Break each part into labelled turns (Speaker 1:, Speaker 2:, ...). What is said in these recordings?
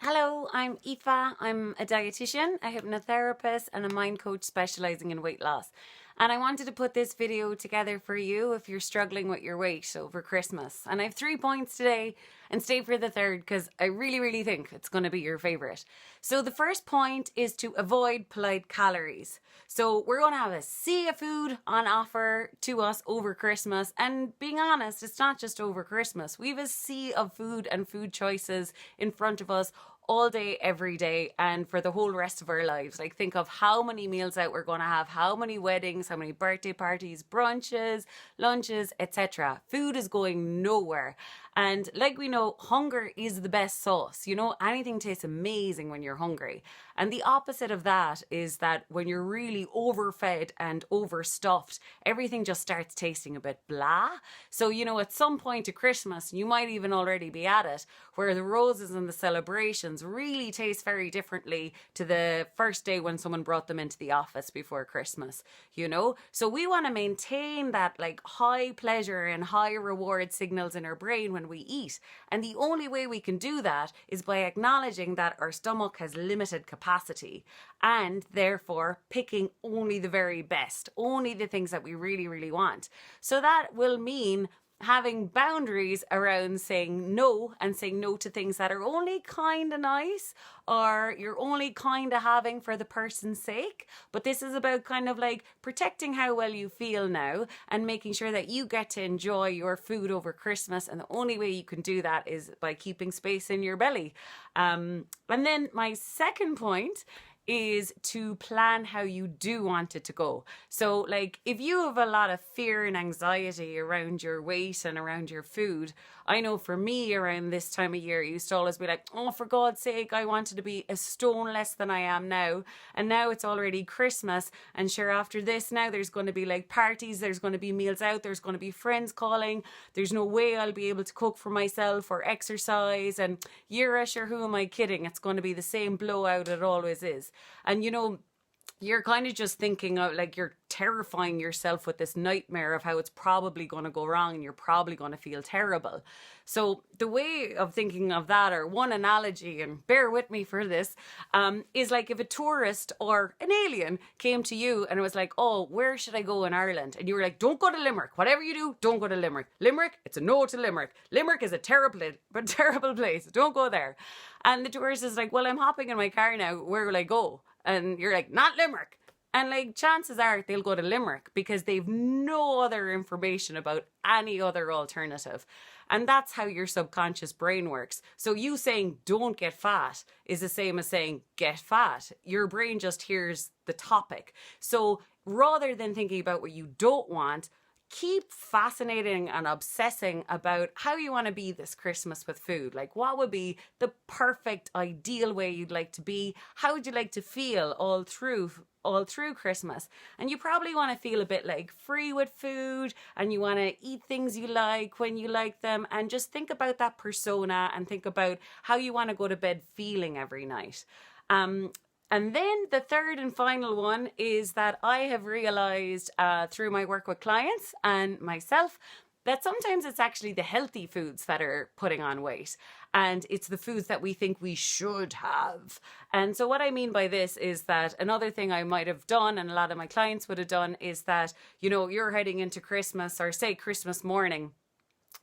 Speaker 1: Hello, I'm Aoife. I'm a dietitian, a hypnotherapist, and a mind coach specializing in weight loss. And I wanted to put this video together for you if you're struggling with your weight over Christmas. And I have 3 points today, and stay for the third because I really think it's going to be your favorite. So the first point is to avoid polite calories. So we're going to have a sea of food on offer to us over Christmas. And being honest, it's not just over Christmas. We have a sea of food and food choices in front of us all day, every day, and for the whole rest of our lives. Like, think of how many meals out we're going to have, how many weddings, how many birthday parties, brunches, lunches, etc. Food is going nowhere. And like we know, hunger is the best sauce. You know, anything tastes amazing when you're hungry. And the opposite of that is that when you're really overfed and overstuffed, everything just starts tasting a bit blah. So, you know, at some point at Christmas, you might even already be at it, where the roses and the celebrations really taste very differently to the first day when someone brought them into the office before Christmas, you know? So we want to maintain that like high pleasure and high reward signals in our brain when we eat. And the only way we can do that is by acknowledging that our stomach has limited capacity and therefore picking only the very best, only the things that we really want. So that will mean having boundaries around saying no and saying no to things that are only kind of nice or you're only kind of having for the person's sake. But this is about kind of like protecting how well you feel now and making sure that you get to enjoy your food over Christmas. And the only way you can do that is by keeping space in your belly. And then my second point is to plan how you do want it to go. So like if you have a lot of fear and anxiety around your weight and around your food, I know for me around this time of year, I used to always be like, oh, for God's sake, I wanted to be a stone less than I am now. And now it's already Christmas. And sure, after this now there's going to be like parties, there's going to be meals out, there's going to be friends calling. There's no way I'll be able to cook for myself or exercise. And Yura, sure, who am I kidding? It's going to be the same blowout it always is. And you know, you're kind of just thinking of like you're terrifying yourself with this nightmare of how it's probably going to go wrong and you're probably going to feel terrible. So the way of thinking of that, or one analogy, and bear with me for this, is like if a tourist or an alien came to you and it was like, oh, where should I go in Ireland? And you were like, don't go to Limerick. Whatever you do, don't go to Limerick. Limerick, it's a no to Limerick. Limerick is a terrible place. Don't go there. And the tourist is like, well, I'm hopping in my car now. Where will I go? And you're like, not Limerick. And like chances are they'll go to Limerick because they've no other information about any other alternative. And that's how your subconscious brain works. So you saying don't get fat is the same as saying get fat. Your brain just hears the topic. So rather than thinking about what you don't want, keep fascinating and obsessing about how you want to be this Christmas with food. Like, what would be the perfect, ideal way you'd like to be? How would you like to feel all through Christmas? And you probably want to feel a bit like free with food, and you want to eat things you like when you like them, and just think about that persona and think about how you want to go to bed feeling every night. And then the third and final one is that I have realized through my work with clients and myself that sometimes it's actually the healthy foods that are putting on weight, and it's the foods that we think we should have. And so what I mean by this is that another thing I might have done, and a lot of my clients would have done, is that, you know, you're heading into Christmas, or say Christmas morning,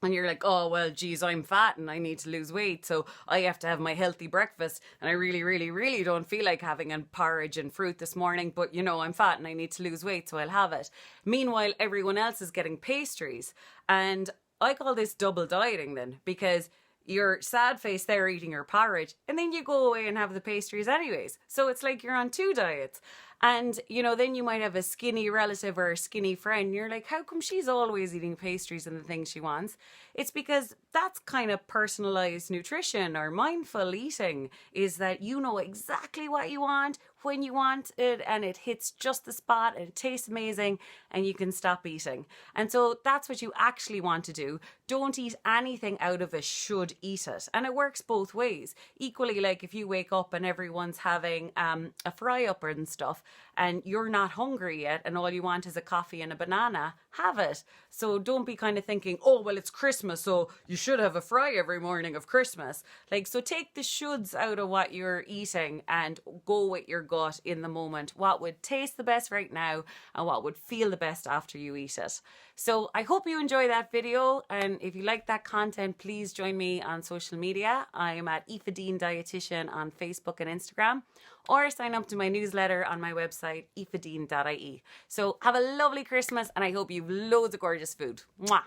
Speaker 1: and you're like, oh, well, geez, I'm fat and I need to lose weight, so I have to have my healthy breakfast. And I really don't feel like having a porridge and fruit this morning, but, you know, I'm fat and I need to lose weight, so I'll have it. Meanwhile, everyone else is getting pastries. And I call this double dieting then, because you're sad face there eating your porridge, and then you go away and have the pastries anyways. So it's like you're on 2 diets. And, you know, then you might have a skinny relative or a skinny friend. And you're like, how come she's always eating pastries and the things she wants? It's because that's kind of personalized nutrition or mindful eating, is that you know exactly what you want, when you want it, and it hits just the spot, and it tastes amazing, and you can stop eating. And so that's what you actually want to do. Don't eat anything out of a should eat it. And it works both ways. Equally, like if you wake up and everyone's having a fry up and stuff, and you're not hungry yet and all you want is a coffee and a banana, have it. So don't be kind of thinking, oh, well, it's Christmas, so you should have a fry every morning of Christmas. Like, so take the shoulds out of what you're eating and go with your gut in the moment. What would taste the best right now and what would feel the best after you eat it. So I hope you enjoy that video, and if you like that content, please join me on social media. I'm at Aoife Dean Dietitian on Facebook and Instagram, or sign up to my newsletter on my website, aoifedean.ie. So have a lovely Christmas, and I hope you've loads of gorgeous food. Mwah!